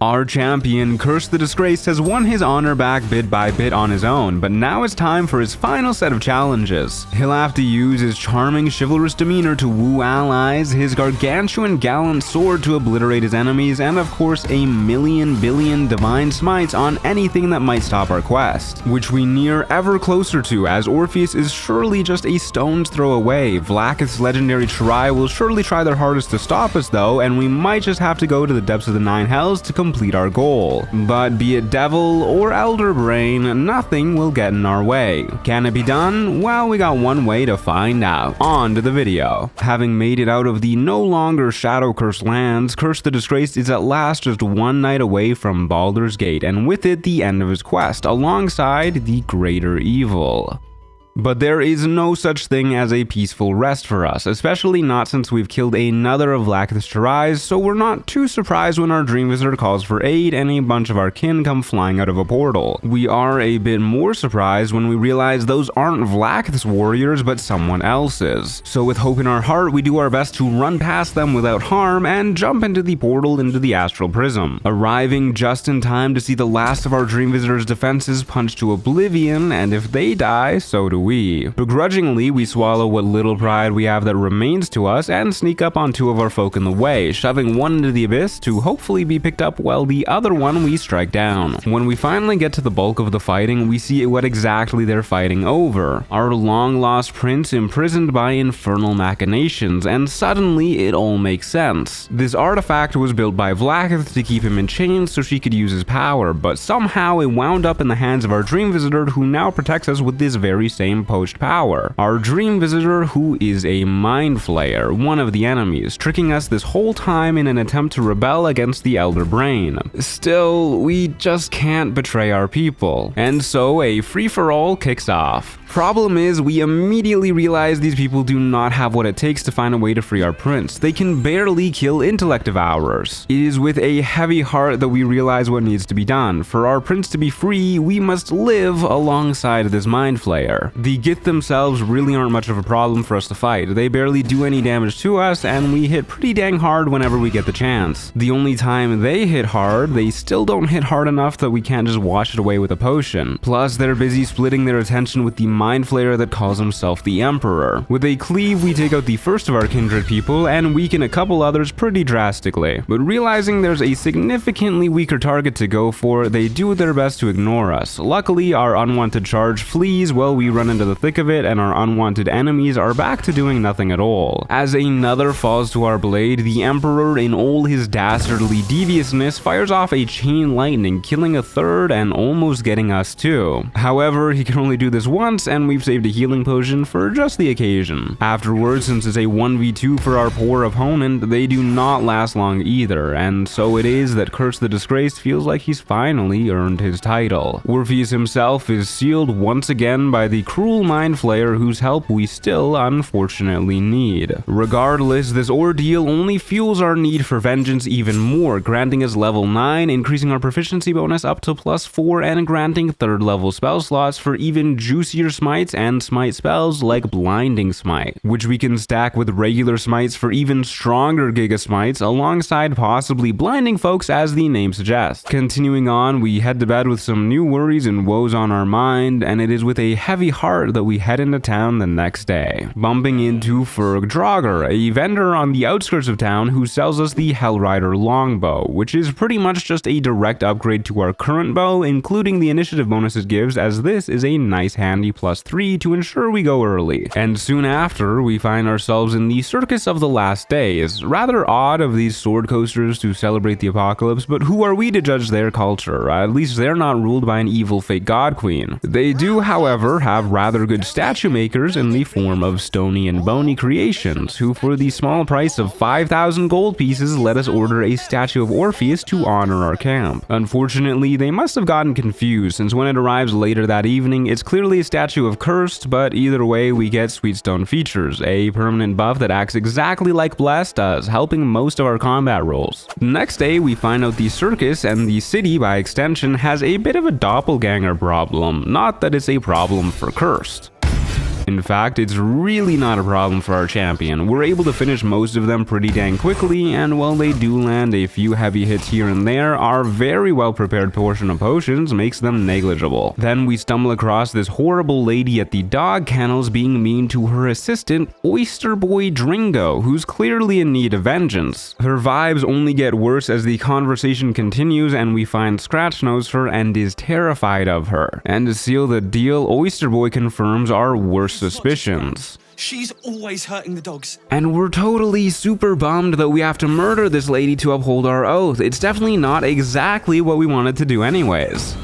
Our champion, Curse the Disgraced, has won his honor back bit by bit on his own, but now it's time for his final set of challenges. He'll have to use his charming, chivalrous demeanor to woo allies, his gargantuan gallant sword to obliterate his enemies, and of course a million billion divine smites on anything that might stop our quest, which we near ever closer to, as Orpheus is surely just a stone's throw away. Vlaakith's legendary Triai will surely try their hardest to stop us though, and we might just have to go to the depths of the Nine Hells to complete our goal. But be it devil or elder brain, nothing will get in our way. Can it be done? Well, we got one way to find out. On to the video. Having made it out of the no longer shadow cursed lands, Curse the Disgraced is at last just one night away from Baldur's Gate, and with it the end of his quest, alongside the greater evil. But there is no such thing as a peaceful rest for us, especially not since we've killed another of Vlaakith's Triais, so we're not too surprised when our Dream Visitor calls for aid and a bunch of our kin come flying out of a portal. We are a bit more surprised when we realize those aren't Vlaakith's warriors but someone else's. So with hope in our heart, we do our best to run past them without harm and jump into the portal into the Astral Prism, arriving just in time to see the last of our Dream Visitor's defenses punched to oblivion, and if they die, so do we. Begrudgingly, we swallow what little pride we have that remains to us and sneak up on two of our folk in the way, shoving one into the abyss to hopefully be picked up while the other one we strike down. When we finally get to the bulk of the fighting, we see what exactly they're fighting over: our long-lost prince imprisoned by infernal machinations, and suddenly it all makes sense. This artifact was built by Vlaakith to keep him in chains so she could use his power, but somehow it wound up in the hands of our Dream Visitor, who now protects us with this very same poached power. Our Dream Visitor, who is a Mind Flayer, one of the enemies, tricking us this whole time in an attempt to rebel against the Elder Brain. Still, we just can't betray our people, and so a free-for-all kicks off. Problem is, we immediately realize these people do not have what it takes to find a way to free our prince. They can barely kill Intellect Devourers. It is with a heavy heart that we realize what needs to be done. For our prince to be free, we must live alongside this Mind Flayer. The Gith themselves really aren't much of a problem for us to fight. They barely do any damage to us, and we hit pretty dang hard whenever we get the chance. The only time they hit hard, they still don't hit hard enough that we can't just wash it away with a potion. Plus, they're busy splitting their attention with the Mind Flayer that calls himself the Emperor. With a cleave, we take out the first of our kindred people and weaken a couple others pretty drastically. But realizing there's a significantly weaker target to go for, they do their best to ignore us. Luckily, our unwanted charge flees while we run into the thick of it, and our unwanted enemies are back to doing nothing at all. As another falls to our blade, the Emperor, in all his dastardly deviousness, fires off a chain lightning, killing a third and almost getting us too. However, he can only do this once, and we've saved a healing potion for just the occasion. Afterwards, since it's a 1v2 for our poor opponent, they do not last long either, and so it is that Curse the Disgraced feels like he's finally earned his title. Orpheus himself is sealed once again by the cruel Mind Flayer, whose help we still unfortunately need. Regardless, this ordeal only fuels our need for vengeance even more, granting us level 9, increasing our proficiency bonus up to +4, and granting 3rd level spell slots for even juicier smites and smite spells like Blinding Smite, which we can stack with regular smites for even stronger Giga Smites, alongside possibly blinding folks as the name suggests. Continuing on, we head to bed with some new worries and woes on our mind, and it is with a heavy heart that we head into town the next day, bumping into Ferg Draugr, a vendor on the outskirts of town who sells us the Hellrider Longbow, which is pretty much just a direct upgrade to our current bow, including the initiative bonus it gives, as this is a nice handy +3 to ensure we go early. And soon after, we find ourselves in the Circus of the Last Days. Rather odd of these sword coasters to celebrate the apocalypse, but who are we to judge their culture? At least they're not ruled by an evil fake god queen. They do, however, have rather good statue makers in the form of Stony and Bony Creations, who for the small price of 5,000 gold pieces let us order a statue of Orpheus to honor our camp. Unfortunately, they must have gotten confused, since when it arrives later that evening, it's clearly a statue of Cursed, but either way we get Sweetstone features, a permanent buff that acts exactly like Bless does, helping most of our combat rolls. Next day, we find out the circus, and the city by extension, has a bit of a doppelganger problem, not that it's a problem for Cursed. In fact, it's really not a problem for our champion. We're able to finish most of them pretty dang quickly, and while they do land a few heavy hits here and there, our very well prepared portion of potions makes them negligible. Then we stumble across this horrible lady at the dog kennels being mean to her assistant, Oyster Boy Dringo, who's clearly in need of vengeance. Her vibes only get worse as the conversation continues and we find Scratch knows her and is terrified of her. And to seal the deal, Oyster Boy confirms our worst suspicions. She's always hurting the dogs. And we're totally super bummed that we have to murder this lady to uphold our oath. It's definitely not exactly what we wanted to do anyways.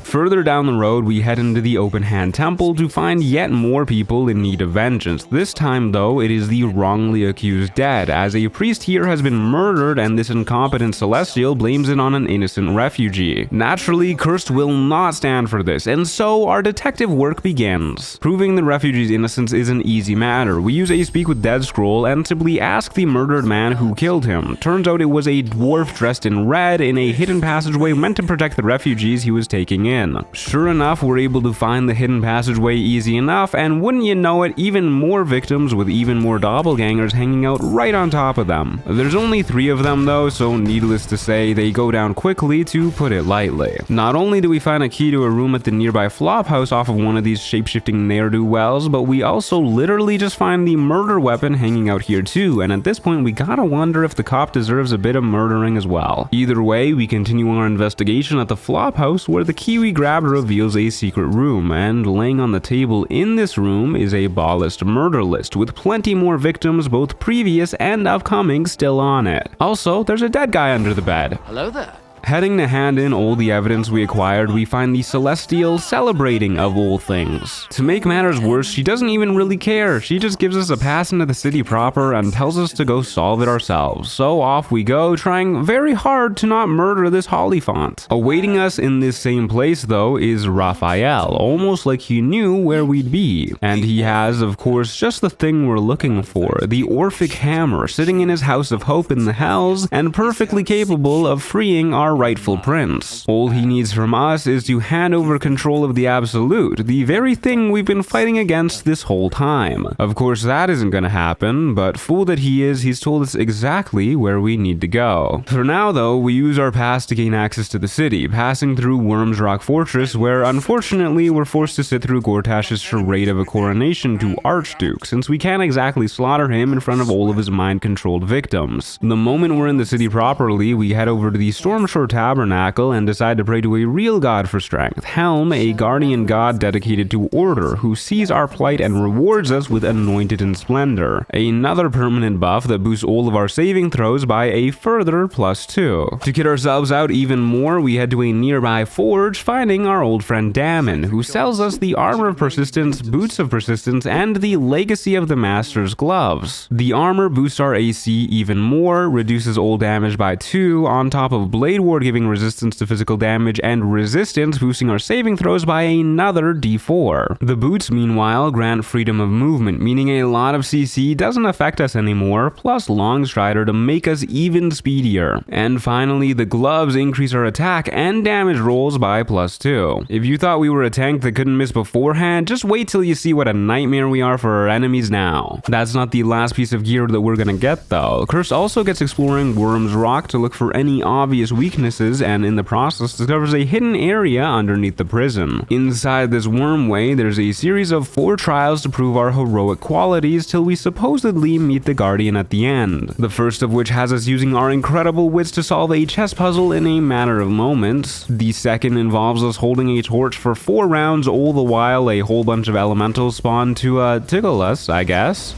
Further down the road, we head into the Open Hand Temple to find yet more people in need of vengeance. This time, though, it is the wrongly accused dead, as a priest here has been murdered and this incompetent celestial blames it on an innocent refugee. Naturally, Cursed will not stand for this, and so our detective work begins. Proving the refugee's innocence is an easy matter. We use a Speak with Dead scroll and simply ask the murdered man who killed him. Turns out it was a dwarf dressed in red in a hidden passageway meant to protect the refugees he was taking in. Sure enough, we're able to find the hidden passageway easy enough, and wouldn't you know it, even more victims with even more doppelgangers hanging out right on top of them. There's only 3 of them though, so needless to say, they go down quickly, to put it lightly. Not only do we find a key to a room at the nearby flophouse off of one of these shape-shifting ne'er-do-wells, but we also literally just find the murder weapon hanging out here too, and at this point we gotta wonder if the cop deserves a bit of murdering as well. Either way, we continue our investigation at the flophouse, where the key we grabbed reveals a secret room, and laying on the table in this room is a ballast murder list with plenty more victims, both previous and upcoming, still on it. Also, there's a dead guy under the bed. Hello there. Heading to hand in all the evidence we acquired, we find the Celestial celebrating of all things. To make matters worse, she doesn't even really care. She just gives us a pass into the city proper and tells us to go solve it ourselves. So off we go, trying very hard to not murder this Hollyphant. Awaiting us in this same place though is Raphael, almost like he knew where we'd be. And he has, of course, just the thing we're looking for, the Orphic Hammer sitting in his House of Hope in the Hells and perfectly capable of freeing our rightful prince. All he needs from us is to hand over control of the Absolute, the very thing we've been fighting against this whole time. Of course that isn't gonna happen, but fool that he is, he's told us exactly where we need to go. For now though, we use our pass to gain access to the city, passing through Worm's Rock Fortress, where unfortunately we're forced to sit through Gortash's charade of a coronation to Archduke, since we can't exactly slaughter him in front of all of his mind-controlled victims. The moment we're in the city properly, we head over to the Stormshore Tabernacle and decide to pray to a real god for strength, Helm, a guardian god dedicated to order, who sees our plight and rewards us with Anointed in Splendor, another permanent buff that boosts all of our saving throws by a further +2. To kid ourselves out even more, we head to a nearby forge, finding our old friend Dammon, who sells us the Armor of Persistence, Boots of Persistence, and the Legacy of the Master's Gloves. The armor boosts our AC even more, reduces all damage by 2, on top of Blade Ward giving resistance to physical damage and resistance boosting our saving throws by another d4. The boots meanwhile grant freedom of movement, meaning a lot of CC doesn't affect us anymore, plus Long Strider to make us even speedier. And finally, the gloves increase our attack and damage rolls by +2. If you thought we were a tank that couldn't miss beforehand, just wait till you see what a nightmare we are for our enemies now. That's not the last piece of gear that we're gonna get though. Curse also gets exploring Worm's Rock to look for any obvious weaknesses, and in the process discovers a hidden area underneath the prison. Inside this wormway, there's a series of 4 trials to prove our heroic qualities till we supposedly meet the Guardian at the end. The first of which has us using our incredible wits to solve a chess puzzle in a matter of moments. The second involves us holding a torch for 4 rounds, all the while a whole bunch of elementals spawn to tickle us, I guess,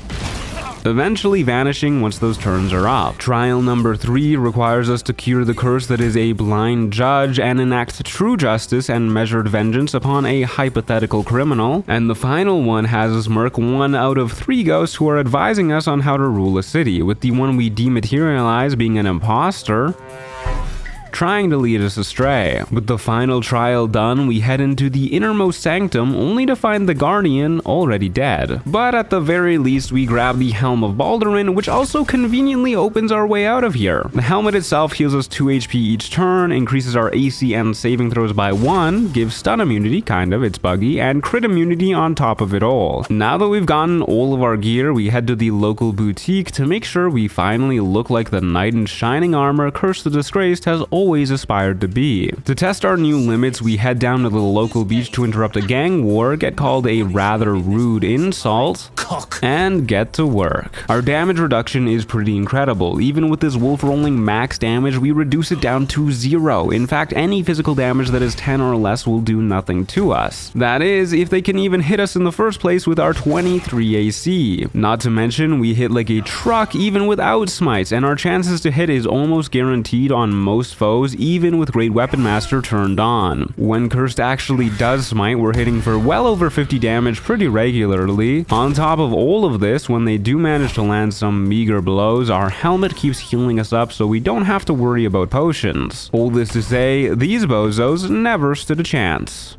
eventually vanishing once those turns are up. Trial number 3 requires us to cure the curse that is a blind judge and enact true justice and measured vengeance upon a hypothetical criminal. And the final one has us murk 1 out of 3 ghosts who are advising us on how to rule a city, with the one we dematerialize being an imposter. trying to lead us astray. With the final trial done, we head into the innermost sanctum only to find the Guardian already dead. But at the very least, we grab the Helm of Balduran, which also conveniently opens our way out of here. The helmet itself heals us 2 HP each turn, increases our AC and saving throws by 1, gives stun immunity, kind of, it's buggy, and crit immunity on top of it all. Now that we've gotten all of our gear, we head to the local boutique to make sure we finally look like the knight in shining armor Curse the Disgraced has always aspired to be. To test our new limits, we head down to the local beach to interrupt a gang war, get called a rather rude insult, and get to work. Our damage reduction is pretty incredible. Even with this wolf rolling max damage, we reduce it down to 0. In fact, any physical damage that is 10 or less will do nothing to us. That is, if they can even hit us in the first place with our 23 AC. Not to mention, we hit like a truck even without smites, and our chances to hit is almost guaranteed on most foes, even with Great Weapon Master turned on. When Cursed actually does smite, we're hitting for well over 50 damage pretty regularly. On top of all of this, when they do manage to land some meager blows, our helmet keeps healing us up so we don't have to worry about potions. All this to say, these bozos never stood a chance.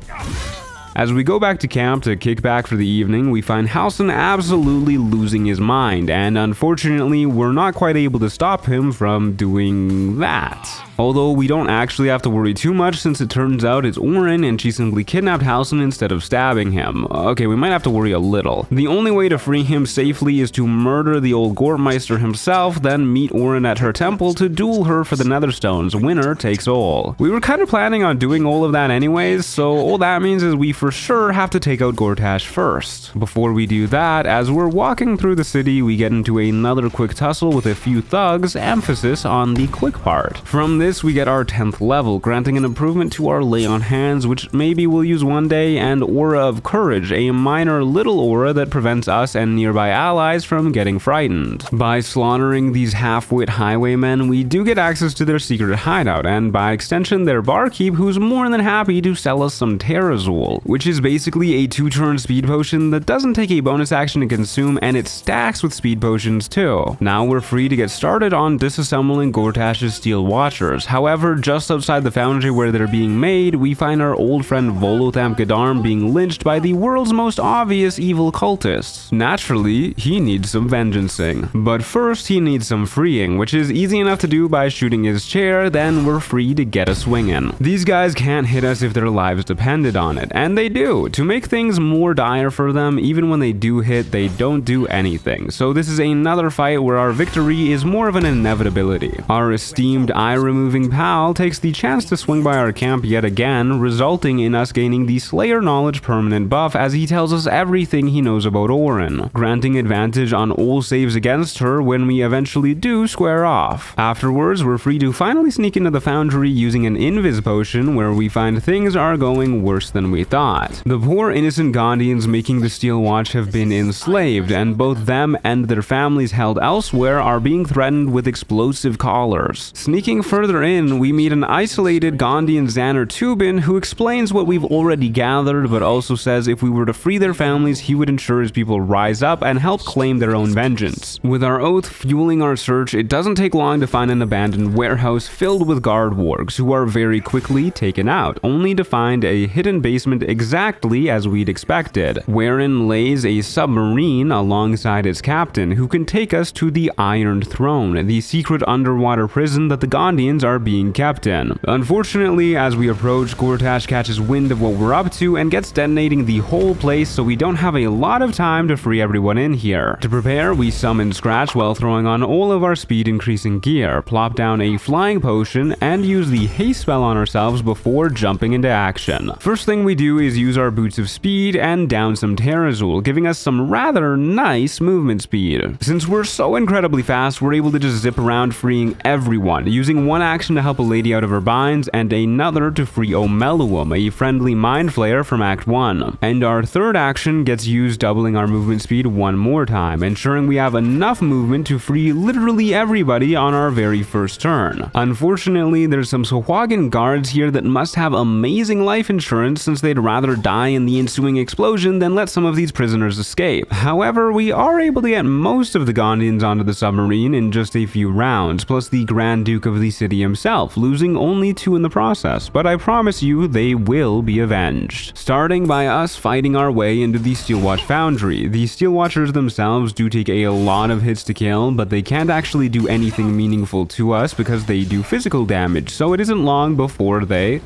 As we go back to camp to kick back for the evening, we find Halsin absolutely losing his mind, and unfortunately, we're not quite able to stop him from doing that. Although we don't actually have to worry too much since it turns out it's Orin and she simply kidnapped Halsin instead of stabbing him. Okay, we might have to worry a little. The only way to free him safely is to murder the old Gortmeister himself, then meet Orin at her temple to duel her for the Netherstones. Winner takes all. We were kind of planning on doing all of that anyways, so all that means is we for sure have to take out Gortash first. Before we do that, as we're walking through the city, we get into another quick tussle with a few thugs, emphasis on the quick part. From this, we get our 10th level, granting an improvement to our Lay on Hands, which maybe we'll use one day, and Aura of Courage, a minor little aura that prevents us and nearby allies from getting frightened. By slaughtering these half-wit highwaymen, we do get access to their secret hideout, and by extension their barkeep, who's more than happy to sell us some Terrazul, which is basically a 2-turn speed potion that doesn't take a bonus action to consume, and it stacks with speed potions too. Now we're free to get started on disassembling Gortash's Steel Watchers. However, just outside the foundry where they're being made, we find our old friend Volotham Gadarm being lynched by the world's most obvious evil cultists. Naturally, he needs some vengeancing. But first, he needs some freeing, which is easy enough to do by shooting his chair, then we're free to get a swing in. These guys can't hit us if their lives depended on it, and they do. To make things more dire for them, even when they do hit, they don't do anything. So this is another fight where our victory is more of an inevitability. Our esteemed eye-removing pal takes the chance to swing by our camp yet again, resulting in us gaining the Slayer Knowledge permanent buff as he tells us everything he knows about Orin, granting advantage on all saves against her when we eventually do square off. Afterwards, we're free to finally sneak into the foundry using an invis potion where we find things are going worse than we thought. The poor innocent Gondians making the Steel Watch have been enslaved, and both them and their families held elsewhere are being threatened with explosive collars. Sneaking further in, we meet an isolated Gondian Xander Tubin who explains what we've already gathered, but also says if we were to free their families, he would ensure his people rise up and help claim their own vengeance. With our oath fueling our search, it doesn't take long to find an abandoned warehouse filled with guard wargs who are very quickly taken out, only to find a hidden basement exactly as we'd expected, wherein lays a submarine alongside its captain who can take us to the Iron Throne, the secret underwater prison that the Gondians are being kept in. Unfortunately, as we approach, Gortash catches wind of what we're up to and gets detonating the whole place, so we don't have a lot of time to free everyone in here. To prepare, we summon Scratch while throwing on all of our speed increasing gear, plop down a flying potion, and use the haste spell on ourselves before jumping into action. First thing we do is use our boots of speed and down some Terrazul, giving us some rather nice movement speed. Since we're so incredibly fast, we're able to just zip around freeing everyone, using one action to help a lady out of her binds and another to free Omeluum, a friendly mind flayer from Act 1. And our third action gets used doubling our movement speed one more time, ensuring we have enough movement to free literally everybody on our very first turn. Unfortunately, there's some Sahuagin guards here that must have amazing life insurance since they'd rather die in the ensuing explosion than let some of these prisoners escape. However, we are able to get most of the Gondians onto the submarine in just a few rounds, plus the Grand Duke of the city himself, losing only 2 in the process, but I promise you they will be avenged. Starting by us fighting our way into the Steelwatch Foundry. The Steelwatchers themselves do take a lot of hits to kill, but they can't actually do anything meaningful to us because they do physical damage, so it isn't long before they...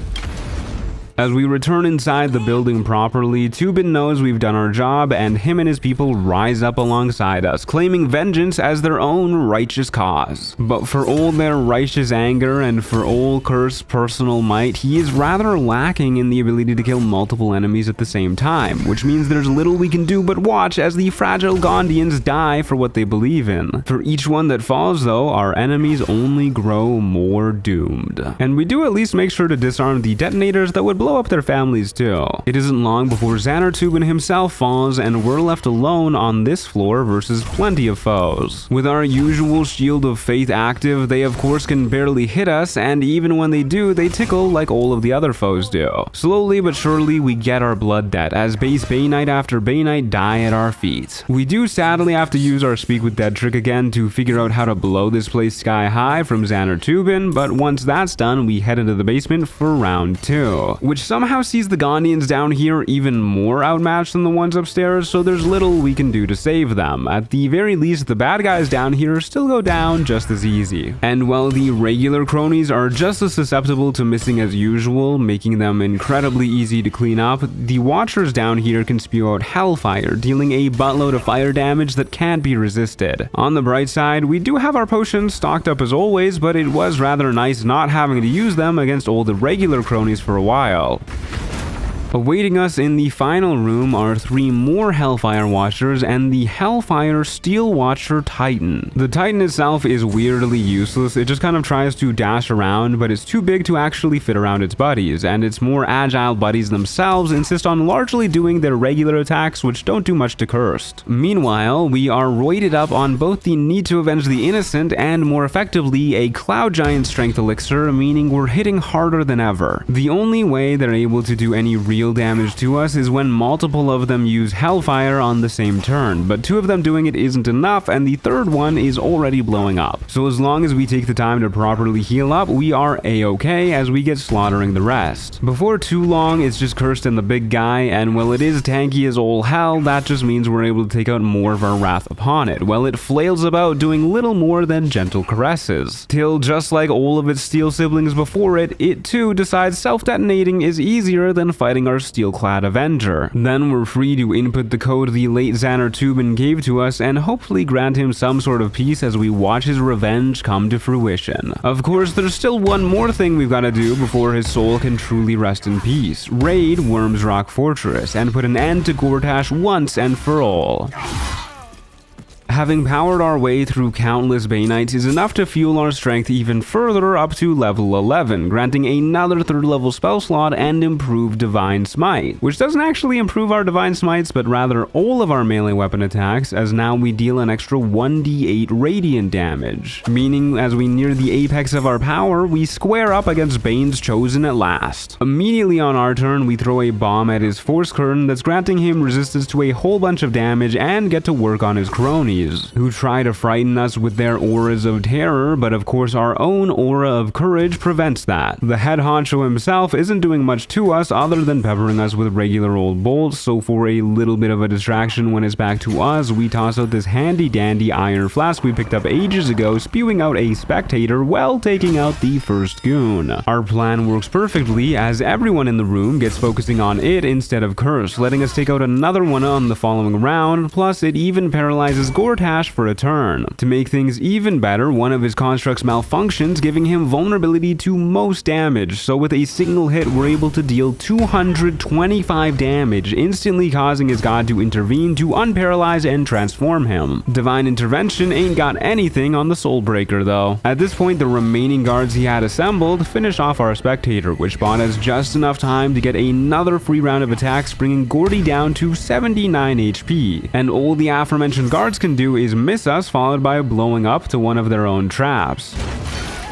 As we return inside the building properly, Tubin knows we've done our job, and him and his people rise up alongside us, claiming vengeance as their own righteous cause. But for all their righteous anger and for all Kaer's personal might, he is rather lacking in the ability to kill multiple enemies at the same time, which means there's little we can do but watch as the fragile Gondians die for what they believe in. For each one that falls though, our enemies only grow more doomed. And we do at least make sure to disarm the detonators that would blow up their families too. It isn't long before Xanartubin himself falls and we're left alone on this floor versus plenty of foes. With our usual Shield of Faith active, they of course can barely hit us, and even when they do, they tickle like all of the other foes do. Slowly but surely we get our blood debt as base Bay Knight after Bay Knight die at our feet. We do sadly have to use our Speak with Dead trick again to figure out how to blow this place sky high from Xanartubin, but once that's done, we head into the basement for round 2, which somehow sees the Gondians down here even more outmatched than the ones upstairs, so there's little we can do to save them. At the very least, the bad guys down here still go down just as easy. And while the regular cronies are just as susceptible to missing as usual, making them incredibly easy to clean up, the Watchers down here can spew out Hellfire, dealing a buttload of fire damage that can't be resisted. On the bright side, we do have our potions stocked up as always, but it was rather nice not having to use them against all the regular cronies for a while. Awaiting us in the final room are 3 more Hellfire Watchers and the Hellfire Steel Watcher Titan. The Titan itself is weirdly useless. It just kind of tries to dash around, but it's too big to actually fit around its buddies, and its more agile buddies themselves insist on largely doing their regular attacks, which don't do much to Cursed. Meanwhile, we are roided up on both the Need to Avenge the Innocent and, more effectively, a Cloud Giant Strength Elixir, meaning we're hitting harder than ever. The only way they're able to do any real damage to us is when multiple of them use Hellfire on the same turn, but 2 of them doing it isn't enough, and the third one is already blowing up. So as long as we take the time to properly heal up, we are a-okay as we get slaughtering the rest. Before too long, it's just Cursed and the big guy, and while it is tanky as all hell, that just means we're able to take out more of our wrath upon it, while it flails about doing little more than gentle caresses. Till, just like all of its steel siblings before it, it too decides self-detonating is easier than fighting our steel-clad Avenger. Then we're free to input the code the late Xanartubin gave to us and hopefully grant him some sort of peace as we watch his revenge come to fruition. Of course, there's still one more thing we've got to do before his soul can truly rest in peace. Raid Worm's Rock Fortress and put an end to Gortash once and for all. Having powered our way through countless Bay Knights is enough to fuel our strength even further up to level 11, granting another 3rd level spell slot and improved Divine Smite, which doesn't actually improve our Divine Smites but rather all of our melee weapon attacks, as now we deal an extra 1d8 radiant damage, meaning as we near the apex of our power, we square up against Bane's Chosen at last. Immediately on our turn, we throw a bomb at his Force Curtain that's granting him resistance to a whole bunch of damage and get to work on his cronies, who try to frighten us with their auras of terror, but of course our own aura of courage prevents that. The head honcho himself isn't doing much to us other than peppering us with regular old bolts, so for a little bit of a distraction when it's back to us, we toss out this handy dandy iron flask we picked up ages ago, spewing out a spectator while taking out the first goon. Our plan works perfectly as everyone in the room gets focusing on it instead of Curse, letting us take out another one on the following round, plus it even paralyzes Gortash for a turn. To make things even better, one of his constructs malfunctions, giving him vulnerability to most damage, so with a single hit we're able to deal 225 damage, instantly causing his god to intervene to unparalyze and transform him. Divine Intervention ain't got anything on the Soulbreaker though. At this point, the remaining guards he had assembled finish off our spectator, which bought us just enough time to get another free round of attacks, bringing Gordy down to 79 HP, and all the aforementioned guards can do is miss us, followed by blowing up to one of their own traps.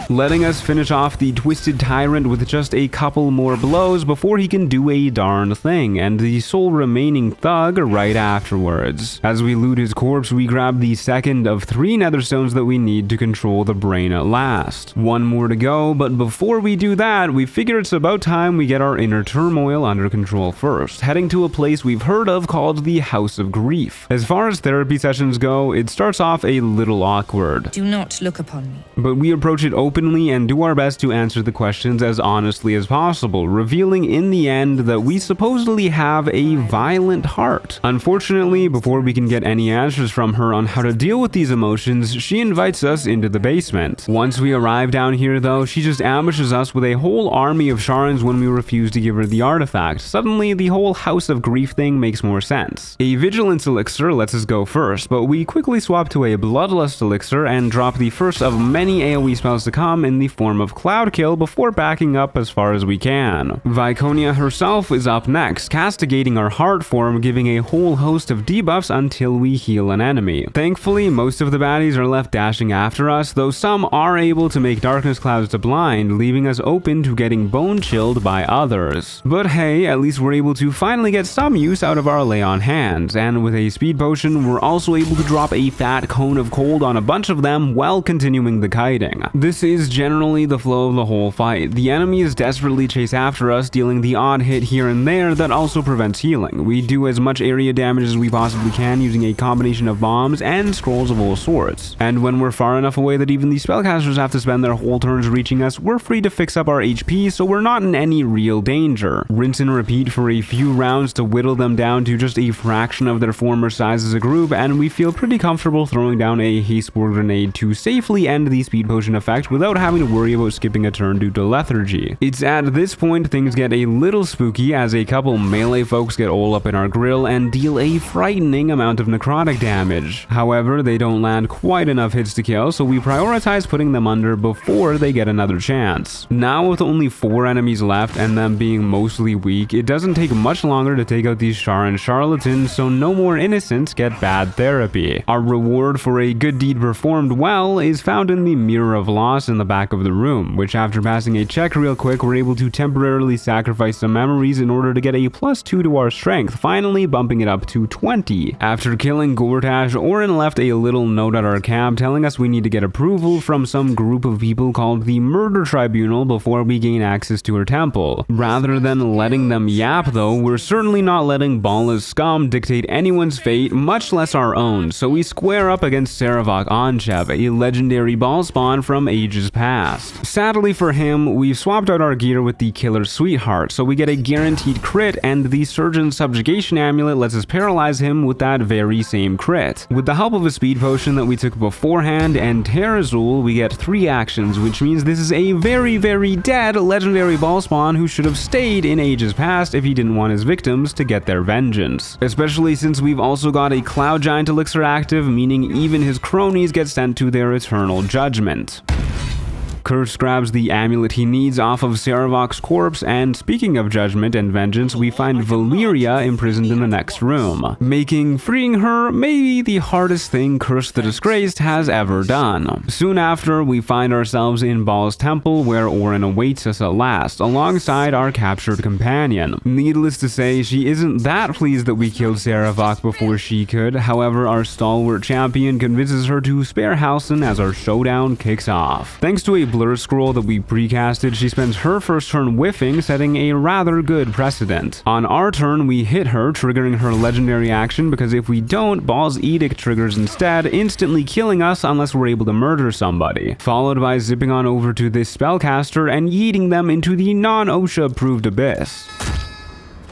letting us finish off the twisted tyrant with just a couple more blows before he can do a darn thing, and the sole remaining thug right afterwards. As we loot his corpse, we grab the second of 3 netherstones that we need to control the brain at last. One more to go, but before we do that, we figure it's about time we get our inner turmoil under control first, heading to a place we've heard of called the House of Grief. As far as therapy sessions go, it starts off a little awkward. Do not look upon me. But we approach it openly and do our best to answer the questions as honestly as possible, revealing in the end that we supposedly have a violent heart. Unfortunately, before we can get any answers from her on how to deal with these emotions, she invites us into the basement. Once we arrive down here though, she just ambushes us with a whole army of Sharans when we refuse to give her the artifact. Suddenly, the whole House of Grief thing makes more sense. A Vigilance elixir lets us go first, but we quickly swap to a Bloodlust elixir and drop the first of many AoE spells to come in the form of Cloud Kill before backing up as far as we can. Viconia herself is up next, castigating our heart form, giving a whole host of debuffs until we heal an enemy. Thankfully, most of the baddies are left dashing after us, though some are able to make darkness clouds to blind, leaving us open to getting bone chilled by others. But hey, at least we're able to finally get some use out of our lay on hands, and with a speed potion, we're also able to drop a fat cone of cold on a bunch of them while continuing the kiting. This is generally the flow of the whole fight. The enemies desperately chase after us, dealing the odd hit here and there that also prevents healing. We do as much area damage as we possibly can using a combination of bombs and scrolls of all sorts. And when we're far enough away that even the spellcasters have to spend their whole turns reaching us, we're free to fix up our HP, so we're not in any real danger. Rinse and repeat for a few rounds to whittle them down to just a fraction of their former size as a group, and we feel pretty comfortable throwing down a haste word grenade to safely end the speed potion effect without having to worry about skipping a turn due to lethargy. It's at this point things get a little spooky as a couple melee folks get all up in our grill and deal a frightening amount of necrotic damage. However, they don't land quite enough hits to kill, so we prioritize putting them under before they get another chance. Now with only 4 enemies left and them being mostly weak, it doesn't take much longer to take out these Sharan charlatans, so no more innocents get bad therapy. Our reward for a good deed performed well is found in the Mirror of Loss in the back of the room, which after passing a check real quick, we're able to temporarily sacrifice some memories in order to get a +2 to our strength, finally bumping it up to 20. After killing Gortash, Orin left a little note at our camp telling us we need to get approval from some group of people called the Murder Tribunal before we gain access to her temple. Rather than letting them yap though, we're certainly not letting Bala's scum dictate anyone's fate, much less our own, so we square up against Saravok Anchev, a legendary ball spawn from ages past. Sadly for him, we've swapped out our gear with the Killer's Sweetheart, so we get a guaranteed crit, and the Surgeon's Subjugation Amulet lets us paralyze him with that very same crit. With the help of a speed potion that we took beforehand and Terrazul, we get 3 actions, which means this is a very dead legendary ball spawn who should have stayed in ages past if he didn't want his victims to get their vengeance. Especially since we've also got a Cloud Giant elixir active, meaning even his cronies get sent to their eternal judgment. Curse grabs the amulet he needs off of Saravok's corpse, and speaking of judgment and vengeance, we find Valyria imprisoned in the next room, making freeing her maybe the hardest thing Curse the Disgraced has ever done. Soon after, we find ourselves in Baal's temple where Orin awaits us at last, alongside our captured companion. Needless to say, she isn't that pleased that we killed Saravok before she could. However, our stalwart champion convinces her to spare Halsin as our showdown kicks off. Thanks to a blur scroll that we precasted, she spends her first turn whiffing, setting a rather good precedent. On our turn, we hit her, triggering her legendary action, because if we don't, Baal's Edict triggers instead, instantly killing us unless we're able to murder somebody, followed by zipping on over to this spellcaster and yeeting them into the non-OSHA approved abyss.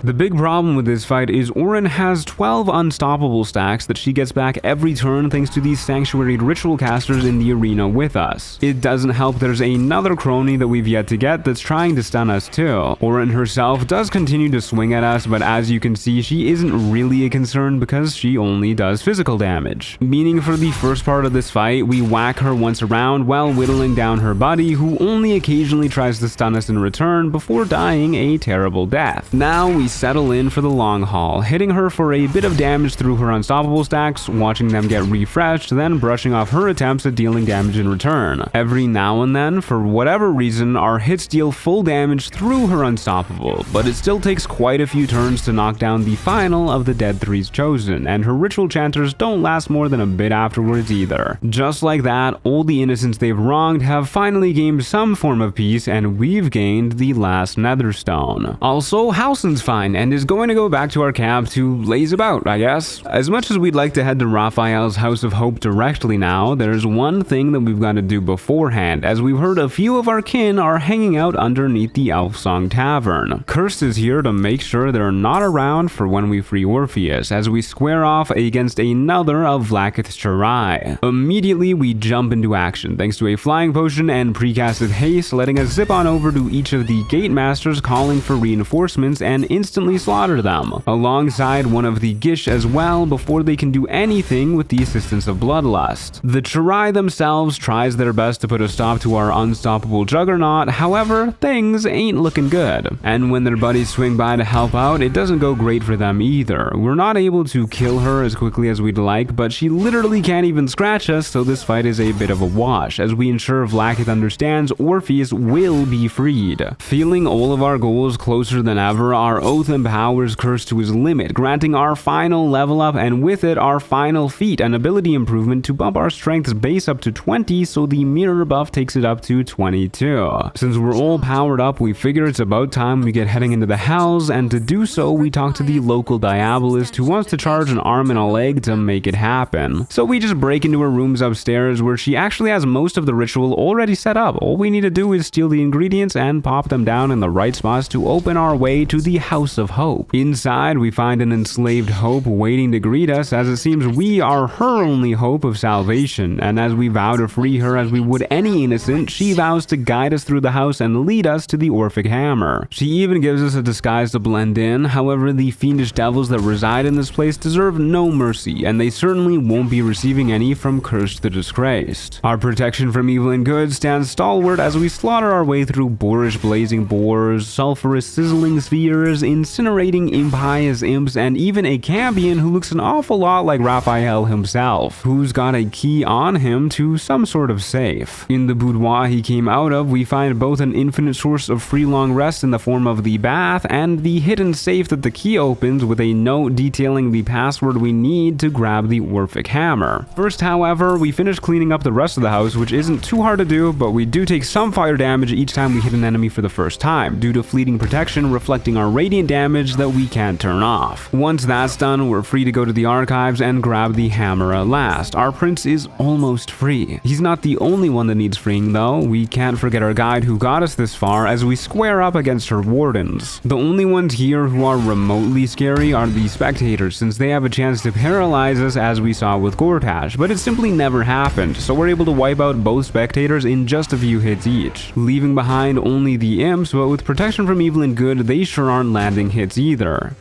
The big problem with this fight is Orin has 12 unstoppable stacks that she gets back every turn thanks to these sanctuaried ritual casters in the arena with us. It doesn't help there's another crony that we've yet to get that's trying to stun us too. Orin herself does continue to swing at us, but as you can see, she isn't really a concern because she only does physical damage. Meaning for the first part of this fight, we whack her once around while whittling down her buddy, who only occasionally tries to stun us in return before dying a terrible death. Now we settle in for the long haul, hitting her for a bit of damage through her unstoppable stacks, watching them get refreshed, then brushing off her attempts at dealing damage in return. Every now and then, for whatever reason, our hits deal full damage through her unstoppable, but it still takes quite a few turns to knock down the final of the dead threes chosen, and her ritual chanters don't last more than a bit afterwards either. Just like that, all the innocents they've wronged have finally gained some form of peace, and we've gained the last netherstone. Also, Halsin's fine and is going to go back to our camp to laze about, I guess. As much as we'd like to head to Raphael's House of Hope directly now, there's one thing that we've got to do beforehand, as we've heard a few of our kin are hanging out underneath the Elfsong Tavern. Cursed is here to make sure they're not around for when we free Orpheus, as we square off against another of Vlaakith's Chirai. Immediately, we jump into action, thanks to a flying potion and precasted haste, letting us zip on over to each of the gate masters calling for reinforcements and instantly slaughter them, alongside one of the Gish as well before they can do anything with the assistance of Bloodlust. The Chirai themselves tries their best to put a stop to our unstoppable juggernaut, however, things ain't looking good. And when their buddies swing by to help out, it doesn't go great for them either. We're not able to kill her as quickly as we'd like, but she literally can't even scratch us, so this fight is a bit of a wash, as we ensure Vlaakith understands Orpheus will be freed. Feeling all of our goals closer than ever, our oath empowers Curse to his limit, granting our final level up, and with it our final feat, an ability improvement to bump our strength's base up to 20, so the mirror buff takes it up to 22. Since we're all powered up, we figure it's about time we get heading into the Hells, and to do so we talk to the local Diabolist who wants to charge an arm and a leg to make it happen. So we just break into her rooms upstairs, where she actually has most of the ritual already set up. All we need to do is steal the ingredients and pop them down in the right spots to open our way to the House of Hope. Inside, we find an enslaved Hope waiting to greet us, as it seems we are her only hope of salvation, and as we vow to free her as we would any innocent, she vows to guide us through the house and lead us to the Orphic Hammer. She even gives us a disguise to blend in, however the fiendish devils that reside in this place deserve no mercy, and they certainly won't be receiving any from Cursed the Disgraced. Our protection from evil and good stands stalwart as we slaughter our way through boorish blazing boars, sulphurous sizzling spheres, incinerating impious imps, and even a Cambion who looks an awful lot like Raphael himself, who's got a key on him to some sort of safe. In the boudoir he came out of, we find both an infinite source of free long rest in the form of the bath, and the hidden safe that the key opens with a note detailing the password we need to grab the Orphic Hammer. First, however, we finish cleaning up the rest of the house, which isn't too hard to do, but we do take some fire damage each time we hit an enemy for the first time, due to fleeting protection reflecting our radiant damage that we can't turn off. Once that's done, we're free to go to the archives and grab the hammer at last. Our prince is almost free. He's not the only one that needs freeing though. We can't forget our guide who got us this far, as we square up against her wardens. The only ones here who are remotely scary are the spectators, since they have a chance to paralyze us as we saw with Gortash, but it simply never happened, so we're able to wipe out both spectators in just a few hits each, leaving behind only the imps, but with protection from evil and good, they sure aren't landing hits either.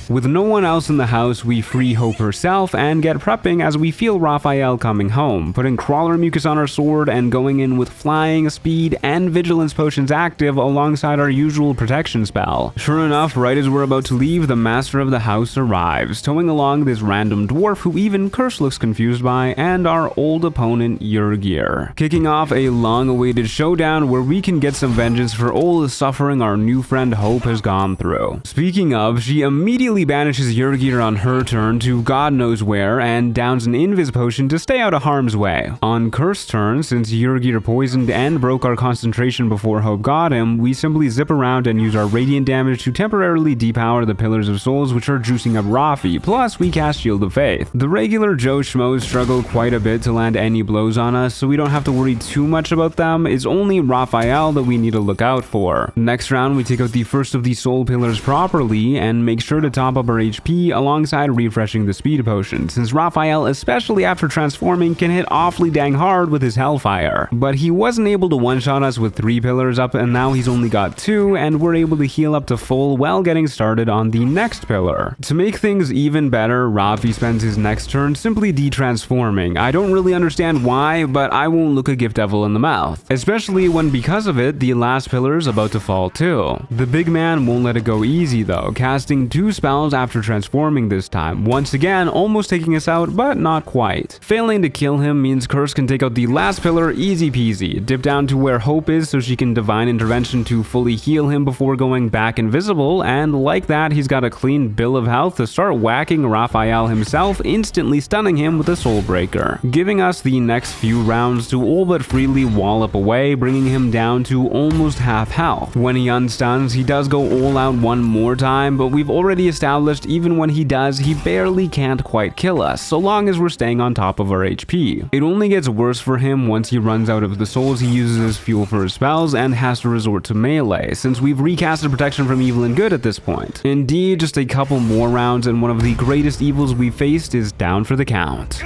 With no one else in the house, we free Hope herself and get prepping as we feel Raphael coming home, putting Crawler Mucus on our sword and going in with flying, speed, and vigilance potions active alongside our usual protection spell. Sure enough, right as we're about to leave, the master of the house arrives, towing along this random dwarf who even Curse looks confused by, and our old opponent Yrgir, kicking off a long-awaited showdown where we can get some vengeance for all the suffering our new friend Hope has gone through. Speaking of, she immediately banishes Yrgir on her turn to God knows where and downs an invis potion to stay out of harm's way. On Curse's turn, since Yrgir poisoned and broke our concentration before Hope got him, we simply zip around and use our radiant damage to temporarily depower the Pillars of Souls, which are juicing up Raphi, plus we cast Shield of Faith. The regular Joe Schmoes struggle quite a bit to land any blows on us, so we don't have to worry too much about them. It's only Raphael that we need to look out for. Next round, we take out the first of the Soul Pillars properly and make sure to top top up our HP alongside refreshing the speed potion, since Raphael, especially after transforming, can hit awfully dang hard with his Hellfire. But he wasn't able to one-shot us with 3 pillars up, and now he's only got 2, and we're able to heal up to full while getting started on the next pillar. To make things even better, Rafi spends his next turn simply de-transforming. I don't really understand why, but I won't look a gift devil in the mouth, especially when because of it, the last pillar is about to fall too. The big man won't let it go easy though, casting 2 spells after transforming this time, once again almost taking us out, but not quite. Failing to kill him means Curse can take out the last pillar easy peasy, dip down to where Hope is so she can Divine Intervention to fully heal him before going back invisible, and like that he's got a clean bill of health to start whacking Raphael himself, instantly stunning him with a Soul Breaker, giving us the next few rounds to all but freely wallop away, bringing him down to almost half health. When he unstuns, he does go all out one more time, but we've already established even when he does, he barely can't quite kill us, so long as we're staying on top of our HP. It only gets worse for him once he runs out of the souls he uses as fuel for his spells and has to resort to melee, since we've recasted protection from evil and good at this point. Indeed, just a couple more rounds and one of the greatest evils we faced is down for the count.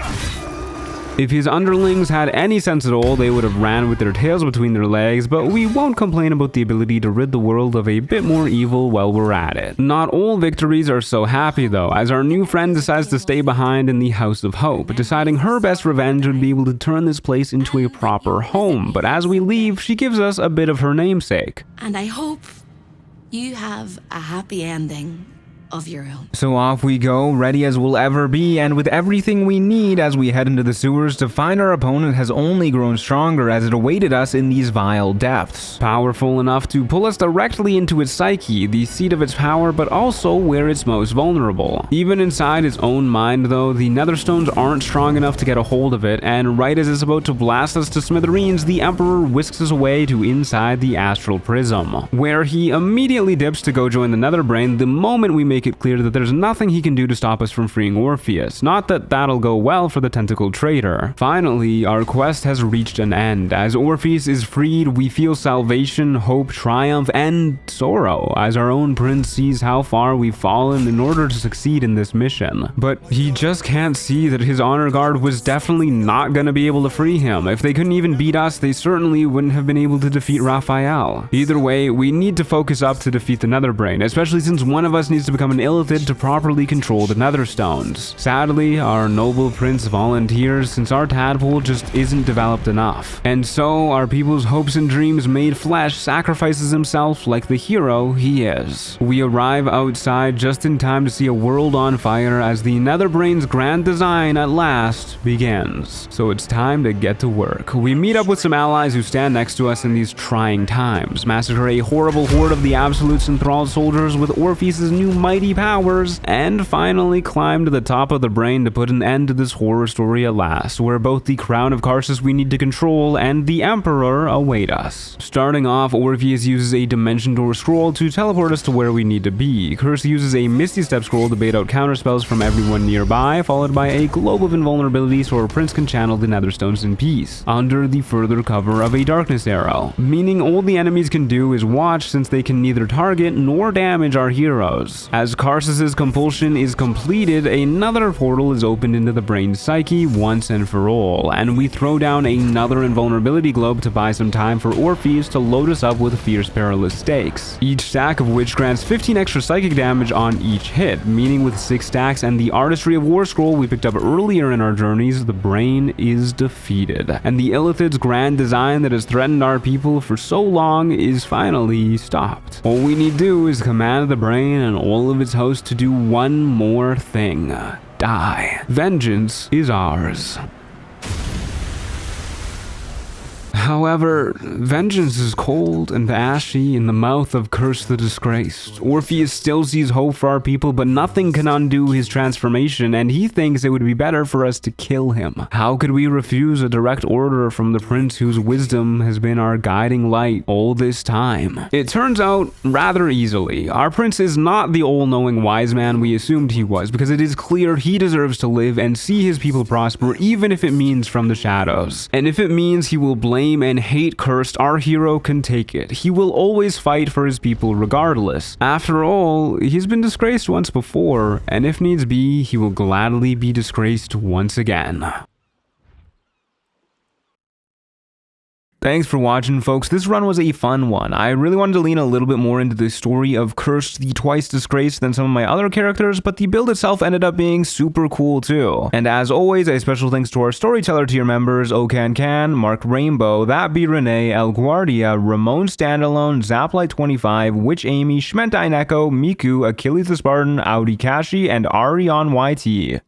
If his underlings had any sense at all, they would have ran with their tails between their legs, but we won't complain about the ability to rid the world of a bit more evil while we're at it. Not all victories are so happy though, as our new friend decides to stay behind in the House of Hope, deciding her best revenge would be able to turn this place into a proper home, but as we leave, she gives us a bit of her namesake. And I hope you have a happy ending of your own. So off we go, ready as we'll ever be, and with everything we need as we head into the sewers to find our opponent has only grown stronger as it awaited us in these vile depths. Powerful enough to pull us directly into its psyche, the seat of its power, but also where it's most vulnerable. Even inside its own mind though, the Netherstones aren't strong enough to get a hold of it, and right as it's about to blast us to smithereens, the Emperor whisks us away to inside the Astral Prism, where he immediately dips to go join the Netherbrain the moment we make it clear that there's nothing he can do to stop us from freeing Orpheus. Not that that'll go well for the tentacled traitor. Finally, our quest has reached an end. As Orpheus is freed, we feel salvation, hope, triumph, and sorrow as our own prince sees how far we've fallen in order to succeed in this mission. But he just can't see that his honor guard was definitely not gonna be able to free him. If they couldn't even beat us, they certainly wouldn't have been able to defeat Raphael. Either way, we need to focus up to defeat the Netherbrain, especially since one of us needs to become an illithid to properly control the Netherstones. Sadly, our noble prince volunteers since our tadpole just isn't developed enough. And so, our people's hopes and dreams made flesh sacrifices himself like the hero he is. We arrive outside just in time to see a world on fire as the Netherbrain's grand design at last begins. So it's time to get to work. We meet up with some allies who stand next to us in these trying times, massacre a horrible horde of the Absolute's enthralled soldiers with Orpheus's new mighty powers, and finally climb to the top of the brain to put an end to this horror story at last, where both the crown of Karsus we need to control and the Emperor await us. Starting off, Orpheus uses a Dimension Door scroll to teleport us to where we need to be. Curse uses a Misty Step scroll to bait out counterspells from everyone nearby, followed by a Globe of Invulnerability so our prince can channel the Netherstones in peace, under the further cover of a Darkness Arrow, meaning all the enemies can do is watch since they can neither target nor damage our heroes. As Karsus's compulsion is completed, another portal is opened into the brain's psyche once and for all, and we throw down another invulnerability globe to buy some time for Orpheus to load us up with fierce perilous stakes, each stack of which grants 15 extra psychic damage on each hit, meaning with 6 stacks and the Artistry of War scroll we picked up earlier in our journeys, the brain is defeated, and the Illithid's grand design that has threatened our people for so long is finally stopped. All we need to do is command the brain and all of its hosts to do one more thing: die. Vengeance is ours. However, vengeance is cold and ashy in the mouth of Curse the Disgraced. Orpheus still sees hope for our people, but nothing can undo his transformation, and he thinks it would be better for us to kill him. How could we refuse a direct order from the prince whose wisdom has been our guiding light all this time? It turns out rather easily. Our prince is not the all-knowing wise man we assumed he was, because it is clear he deserves to live and see his people prosper, even if it means from the shadows. And if it means he will blame shame and hate cursed, our hero can take it. He will always fight for his people regardless. After all, he's been disgraced once before, and if needs be, he will gladly be disgraced once again. Thanks for watching, folks. This run was a fun one. I really wanted to lean a little bit more into the story of Cursed the Twice Disgraced than some of my other characters, but the build itself ended up being super cool too. And as always, a special thanks to our Storyteller tier members, Okan, Mark Rainbow, That Be Renee, El Guardia, Ramon Standalone, Zaplight25, Witch Amy, Schmentine Echo, Miku, Achilles the Spartan, Audi Kashi, and Arion YT.